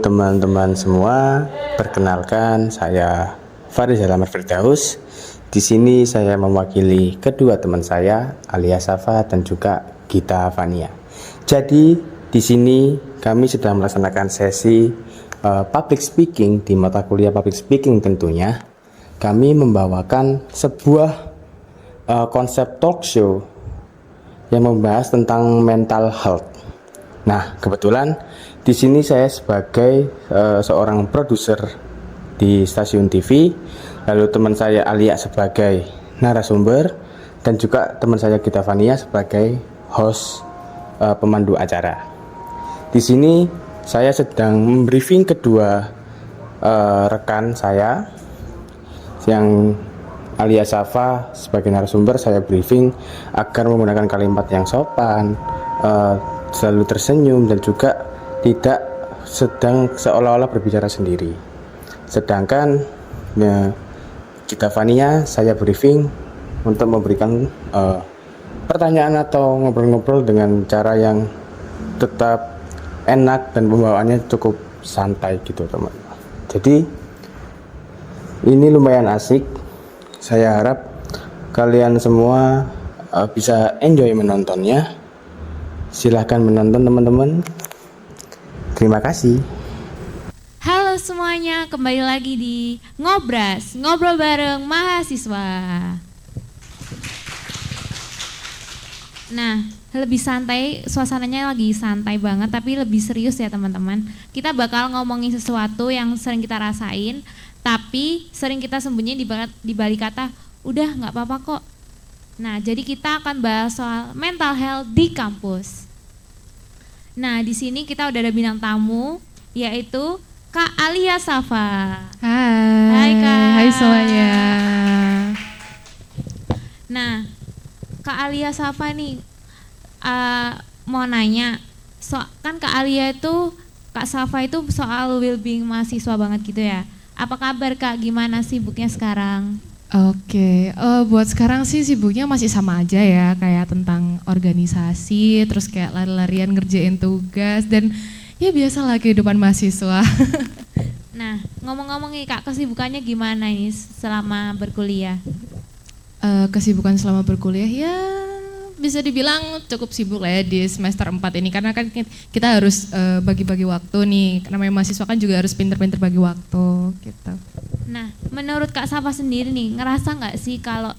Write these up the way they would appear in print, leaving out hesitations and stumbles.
teman-teman semua, perkenalkan saya Faris Alamar Firdaus. Di sini saya mewakili kedua teman saya, Alia Safa dan juga Gita Fania. Jadi di sini kami sedang melaksanakan sesi public speaking di mata kuliah public speaking tentunya. Kami membawakan sebuah konsep talk show yang membahas tentang mental health. Nah, kebetulan di sini saya sebagai seorang produser di stasiun TV, lalu teman saya Alia sebagai narasumber, dan juga teman saya Gita Fania sebagai host pemandu acara. Di sini saya sedang membriefing kedua rekan saya, yang Alia Safa sebagai narasumber. Saya briefing agar menggunakan kalimat yang sopan, selalu tersenyum, dan juga tidak sedang seolah-olah berbicara sendiri. Sedangkan Gita Fania saya briefing untuk memberikan pertanyaan atau ngobrol-ngobrol dengan cara yang tetap enak dan pembawaannya cukup santai gitu teman. Jadi ini lumayan asik. Saya harap kalian semua bisa enjoy menontonnya. Silahkan menonton teman-teman. Terima kasih. Halo semuanya, kembali lagi di Ngobras, ngobrol bareng mahasiswa. Nah, lebih santai, suasananya lagi santai banget, tapi lebih serius ya teman-teman. Kita bakal ngomongin sesuatu yang sering kita rasain, tapi sering kita sembunyi di balik kata, udah nggak apa-apa kok. Nah, jadi kita akan bahas soal mental health di kampus. Nah, di sini kita udah ada bintang tamu, yaitu Kak Alia Safa. Hai Kak. Hai semuanya. Nah, Kak Alia Safa nih, mau nanya, kan Kak Alia itu, Kak Safa itu soal well-being mahasiswa banget gitu ya. Apa kabar Kak, gimana sibuknya sekarang? Oke, buat sekarang sih sibuknya masih sama aja ya, kayak tentang organisasi, terus kayak lari-larian ngerjain tugas, dan ya biasalah kehidupan mahasiswa. Nah, ngomong-ngomong nih Kak, kesibukannya gimana nih selama berkuliah? Kesibukan selama berkuliah ya bisa dibilang cukup sibuk lah ya di semester 4 ini, karena kan kita harus bagi-bagi waktu nih, namanya mahasiswa kan juga harus pinter-pinter bagi waktu gitu. Nah, menurut Kak Safa sendiri nih, ngerasa nggak sih kalau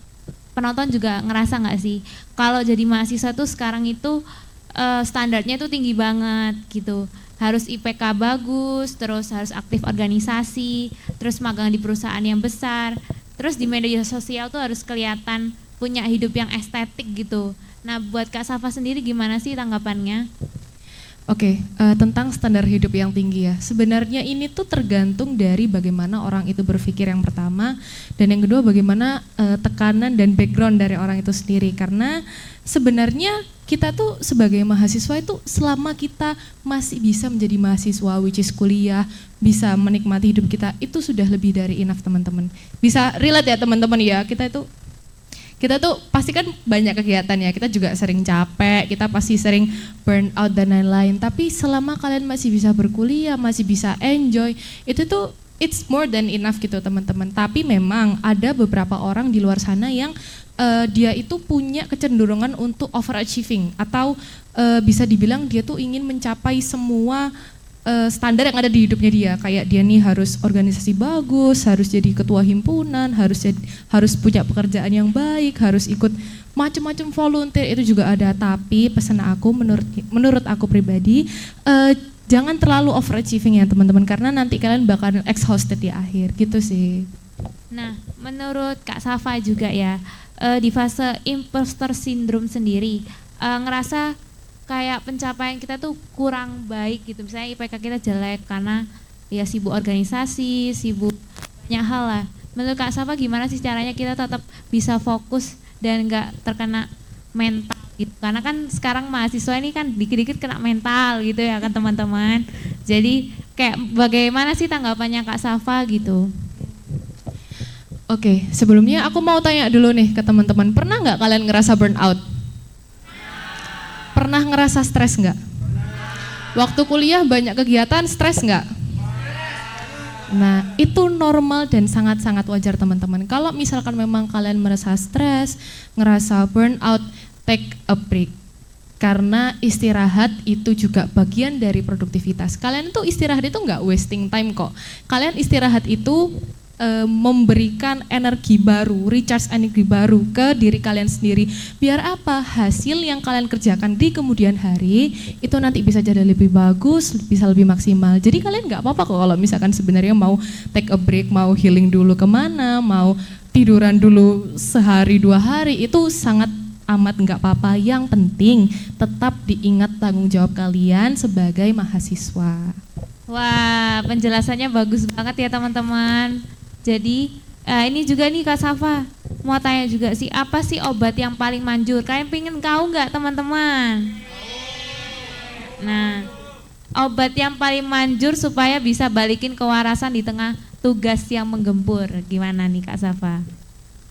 penonton juga ngerasa nggak sih kalau jadi mahasiswa tuh sekarang itu standarnya tuh tinggi banget gitu, harus IPK bagus, terus harus aktif organisasi, terus magang di perusahaan yang besar, terus di media sosial tuh harus kelihatan punya hidup yang estetik gitu. Nah, buat Kak Safa sendiri gimana sih tanggapannya? Oke, tentang standar hidup yang tinggi ya. Sebenarnya ini tuh tergantung dari bagaimana orang itu berpikir yang pertama, dan yang kedua bagaimana tekanan dan background dari orang itu sendiri. Karena sebenarnya kita tuh sebagai mahasiswa itu selama kita masih bisa menjadi mahasiswa, which is kuliah, bisa menikmati hidup kita, itu sudah lebih dari enough teman-teman. Bisa relate ya teman-teman ya, kita tuh pasti kan banyak kegiatan ya, kita juga sering capek, kita pasti sering burn out dan lain-lain, tapi selama kalian masih bisa berkuliah, masih bisa enjoy, itu tuh it's more than enough gitu teman-teman. Tapi memang ada beberapa orang di luar sana yang dia itu punya kecenderungan untuk overachieving, atau bisa dibilang dia tuh ingin mencapai semua standar yang ada di hidupnya dia. Kayak dia nih harus organisasi bagus, harus jadi ketua himpunan, harus punya pekerjaan yang baik, harus ikut macam-macam volunteer, itu juga ada. Tapi pesan aku, menurut aku pribadi, jangan terlalu overachieving ya teman-teman, karena nanti kalian bakal exhausted di akhir gitu sih. Nah, menurut Kak Safa juga ya, di fase imposter syndrome sendiri, ngerasa kayak pencapaian kita tuh kurang baik gitu, misalnya IPK kita jelek karena ya sibuk organisasi, sibuk banyak hal lah. Menurut Kak Safa gimana sih caranya kita tetap bisa fokus dan nggak terkena mental gitu? Karena kan sekarang mahasiswa ini kan dikit-dikit kena mental gitu ya kan teman-teman. Jadi kayak bagaimana sih tanggapannya Kak Safa gitu? Oke, sebelumnya aku mau tanya dulu nih ke teman-teman, pernah nggak kalian ngerasa burnout? Pernah ngerasa stres nggak? Waktu kuliah banyak kegiatan, stres nggak? Nah, itu normal dan sangat-sangat wajar teman-teman. Kalau misalkan memang kalian merasa stres, ngerasa burnout, take a break. Karena istirahat itu juga bagian dari produktivitas. Kalian tuh istirahat itu nggak wasting time kok. Kalian istirahat itu memberikan energi baru, recharge energi baru ke diri kalian sendiri. Biar apa? Hasil yang kalian kerjakan di kemudian hari itu nanti bisa jadi lebih bagus, bisa lebih maksimal. Jadi kalian nggak apa-apa kok kalau misalkan sebenarnya mau take a break, mau healing dulu kemana, mau tiduran dulu sehari 2 hari, itu sangat amat nggak apa-apa. Yang penting tetap diingat tanggung jawab kalian sebagai mahasiswa. Wah, penjelasannya bagus banget ya teman-teman. Jadi ini juga nih Kak Safa, mau tanya juga sih, apa sih obat yang paling manjur? Kalian pengen tahu nggak teman-teman? Nah, obat yang paling manjur supaya bisa balikin kewarasan di tengah tugas yang menggempur, gimana nih Kak Safa?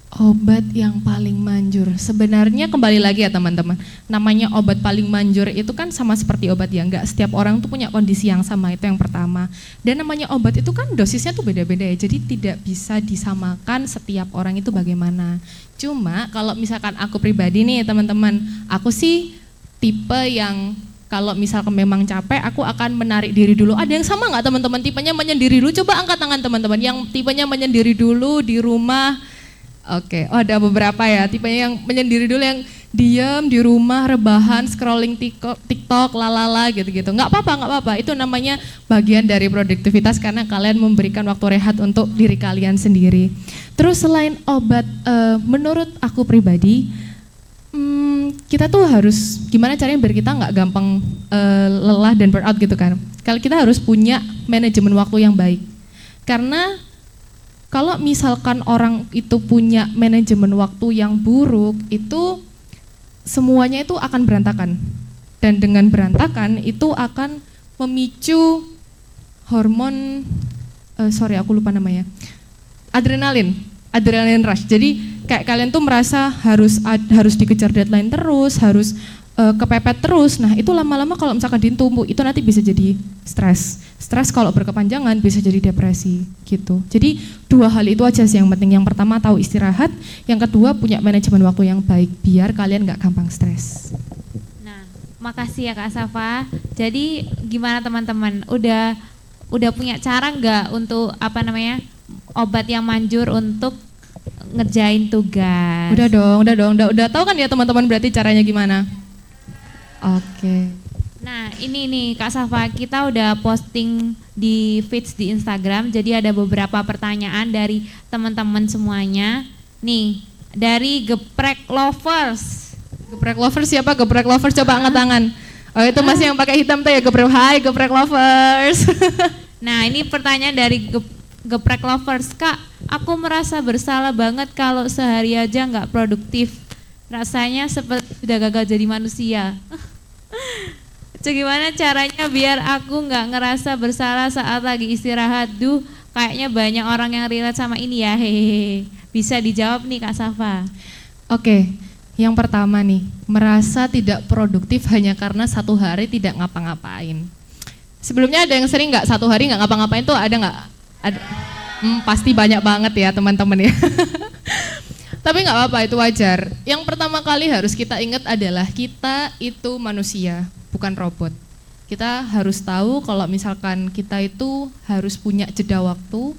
Obat yang paling manjur, sebenarnya kembali lagi ya teman-teman, namanya obat paling manjur itu kan sama seperti obat ya, enggak setiap orang tuh punya kondisi yang sama, itu yang pertama. Dan namanya obat itu kan dosisnya tuh beda-beda ya, jadi tidak bisa disamakan setiap orang itu bagaimana. Cuma kalau misalkan aku pribadi nih teman-teman, aku sih tipe yang kalau misalkan memang capek, aku akan menarik diri dulu. Ada yang sama nggak teman-teman, tipenya menyendiri dulu? Coba angkat tangan teman-teman, yang tipenya menyendiri dulu di rumah. Oke, oh ada beberapa ya, tipenya yang menyendiri dulu, yang diam di rumah, rebahan, scrolling TikTok, lalala gitu-gitu. Nggak apa-apa, itu namanya bagian dari produktivitas karena kalian memberikan waktu rehat untuk diri kalian sendiri. Terus selain obat, menurut aku pribadi, kita tuh harus, gimana caranya biar kita nggak gampang lelah dan burnout gitu kan. Kalau kita harus punya manajemen waktu yang baik. Karena kalau misalkan orang itu punya manajemen waktu yang buruk, itu semuanya itu akan berantakan. Dan dengan berantakan itu akan memicu hormon, aku lupa namanya, adrenalin rush. Jadi kayak kalian tuh merasa harus dikejar deadline terus, harus kepepet terus. Nah itu lama-lama kalau misalkan ditumpuk itu nanti bisa jadi stres. Stres kalau berkepanjangan bisa jadi depresi gitu. Jadi 2 hal itu aja sih yang penting. Yang pertama tahu istirahat, yang kedua punya manajemen waktu yang baik biar kalian nggak gampang stres. Nah, makasih ya Kak Safa. Jadi gimana teman-teman? Udah punya cara nggak untuk obat yang manjur untuk ngerjain tugas? Udah dong. Udah tahu kan ya teman-teman berarti caranya gimana? Oke. Nah ini nih Kak Safa, kita udah posting di feeds di Instagram, jadi ada beberapa pertanyaan dari teman-teman semuanya. Nih, dari Geprek Lovers. Geprek Lovers siapa? Geprek Lovers coba angkat tangan. Oh itu masih yang pakai hitam tuh ya, Geprek. Hai Geprek Lovers. Nah ini pertanyaan dari Geprek Lovers. Kak, aku merasa bersalah banget kalau sehari aja nggak produktif. Rasanya seperti sudah gagal jadi manusia. Gimana caranya biar aku nggak ngerasa bersalah saat lagi istirahat? Kayaknya banyak orang yang relate sama ini ya, hehehe. Bisa dijawab nih Kak Safa. Oke, yang pertama nih, merasa tidak produktif hanya karena 1 hari tidak ngapa-ngapain. Sebelumnya ada yang sering nggak 1 hari nggak ngapa-ngapain tuh ada nggak? Ada. Pasti banyak banget ya teman-teman ya. Tapi nggak apa-apa, itu wajar. Yang pertama kali harus kita ingat adalah kita itu manusia, bukan robot. Kita harus tahu kalau misalkan kita itu harus punya jeda waktu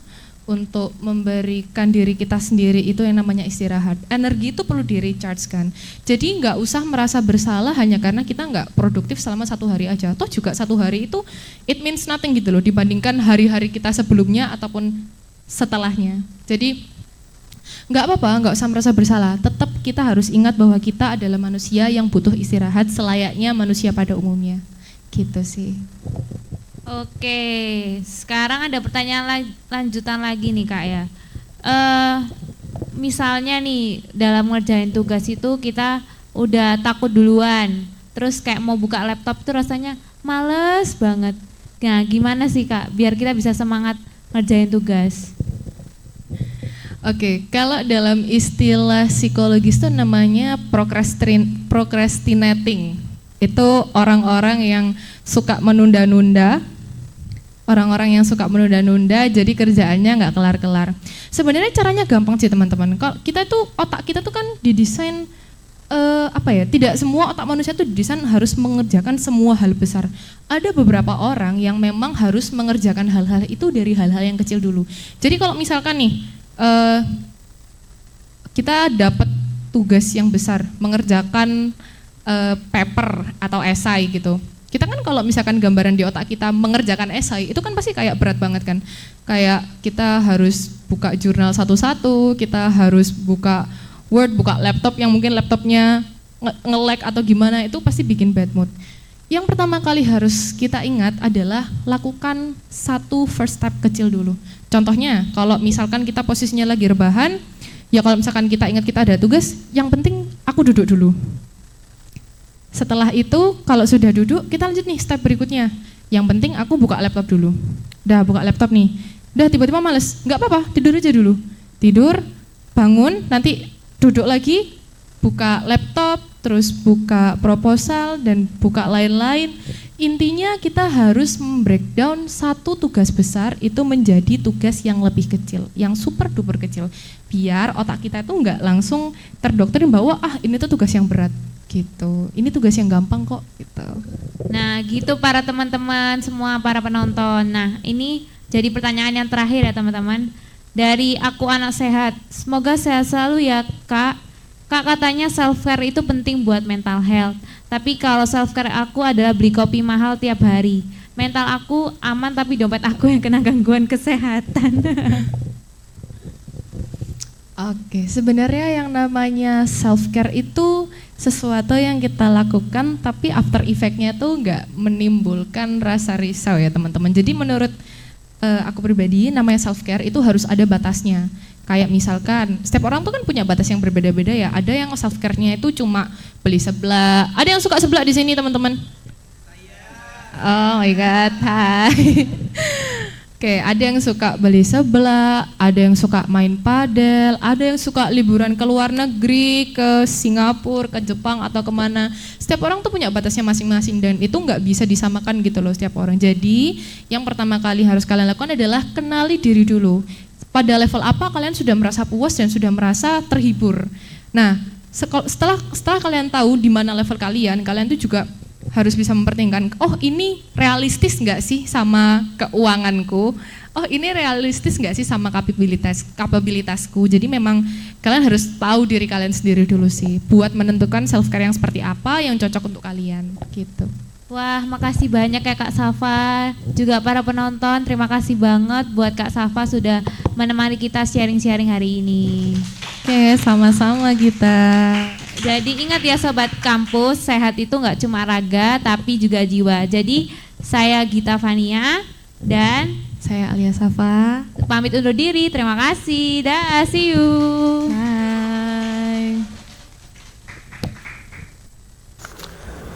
untuk memberikan diri kita sendiri itu yang namanya istirahat. Energi itu perlu di recharge kan. Jadi nggak usah merasa bersalah hanya karena kita nggak produktif selama 1 hari aja. Toh juga 1 hari itu it means nothing gitu loh dibandingkan hari-hari kita sebelumnya ataupun setelahnya. Jadi nggak apa-apa, nggak usah merasa bersalah. Tetap kita harus ingat bahwa kita adalah manusia yang butuh istirahat selayaknya manusia pada umumnya. Gitu sih. Oke, sekarang ada pertanyaan lanjutan lagi nih Kak ya. Misalnya nih dalam ngerjain tugas itu kita udah takut duluan, terus kayak mau buka laptop tuh rasanya males banget. Nah gimana sih Kak biar kita bisa semangat ngerjain tugas? Oke, kalau dalam istilah psikologis itu namanya procrastinating. Itu orang-orang yang suka menunda-nunda orang-orang yang suka menunda-nunda, jadi kerjaannya nggak kelar-kelar. Sebenarnya caranya gampang sih teman-teman. Kalau kita tuh otak kita tuh kan didesain tidak semua otak manusia tuh didesain harus mengerjakan semua hal besar. Ada beberapa orang yang memang harus mengerjakan hal-hal itu dari hal-hal yang kecil dulu. Jadi kalau misalkan nih kita dapat tugas yang besar, mengerjakan paper atau esai gitu. Kita kan kalau misalkan gambaran di otak kita mengerjakan esai, itu kan pasti kayak berat banget kan. Kayak kita harus buka jurnal satu-satu, kita harus buka Word, buka laptop yang mungkin laptopnya nge-lag atau gimana, itu pasti bikin bad mood. Yang pertama kali harus kita ingat adalah lakukan satu first step kecil dulu. Contohnya, kalau misalkan kita posisinya lagi rebahan, ya kalau misalkan kita ingat kita ada tugas, yang penting aku duduk dulu. Setelah itu, kalau sudah duduk, kita lanjut nih step berikutnya. Yang penting aku buka laptop dulu. Udah buka laptop nih, udah tiba-tiba males, nggak apa-apa, tidur aja dulu. Tidur, bangun, nanti duduk lagi, buka laptop, terus buka proposal, dan buka lain-lain. Intinya kita harus membreakdown satu tugas besar itu menjadi tugas yang lebih kecil, yang super duper kecil. Biar otak kita itu nggak langsung terdoktrin bahwa ini tuh tugas yang berat. Gitu, ini tugas yang gampang kok gitu. Nah gitu para teman-teman semua, para penonton. Nah ini jadi pertanyaan yang terakhir ya teman-teman. Dari aku anak sehat, semoga sehat selalu ya kak. Kak katanya self care itu penting buat mental health. Tapi kalau self care aku adalah beli kopi mahal tiap hari. Mental aku aman tapi dompet aku yang kena gangguan kesehatan. Oke, sebenarnya yang namanya self care itu sesuatu yang kita lakukan tapi after effect-nya tuh nggak menimbulkan rasa risau ya teman-teman. Jadi menurut aku pribadi namanya self care itu harus ada batasnya. Kayak misalkan setiap orang tuh kan punya batas yang berbeda-beda ya. Ada yang self care-nya itu cuma beli seblak. Ada yang suka seblak di sini teman-teman? Oh my god, hai. Oke, ada yang suka beli seblak, ada yang suka main padel, ada yang suka liburan ke luar negeri, ke Singapura, ke Jepang atau kemana. Setiap orang tuh punya batasnya masing-masing dan itu nggak bisa disamakan gitu loh setiap orang. Jadi yang pertama kali harus kalian lakukan adalah kenali diri dulu. Pada level apa kalian sudah merasa puas dan sudah merasa terhibur. Nah, setelah kalian tahu di mana level kalian tuh juga harus bisa mempertimbangkan, oh ini realistis nggak sih sama keuanganku, oh ini realistis nggak sih sama kapabilitasku. Jadi memang kalian harus tahu diri kalian sendiri dulu sih, buat menentukan self care yang seperti apa yang cocok untuk kalian gitu. Wah, makasih banyak ya Kak Safa, juga para penonton, terima kasih banget buat Kak Safa sudah menemani kita sharing-sharing hari ini. Oke, sama-sama Gita. Jadi ingat ya Sobat Kampus, sehat itu nggak cuma raga tapi juga jiwa. Jadi saya Gita Fania dan saya Alia Safa. Pamit undur diri, terima kasih. Dah, see you. Bye.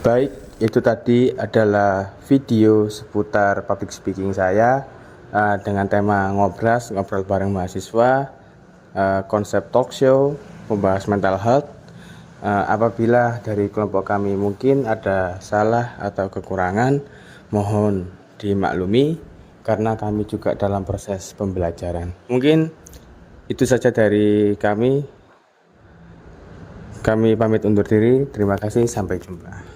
Baik, itu tadi adalah video seputar public speaking saya dengan tema ngobrol bareng mahasiswa, konsep talk show, membahas mental health. Apabila dari kelompok kami mungkin ada salah atau kekurangan, mohon dimaklumi karena kami juga dalam proses pembelajaran. Mungkin itu saja dari kami. Kami pamit undur diri. Terima kasih, sampai jumpa.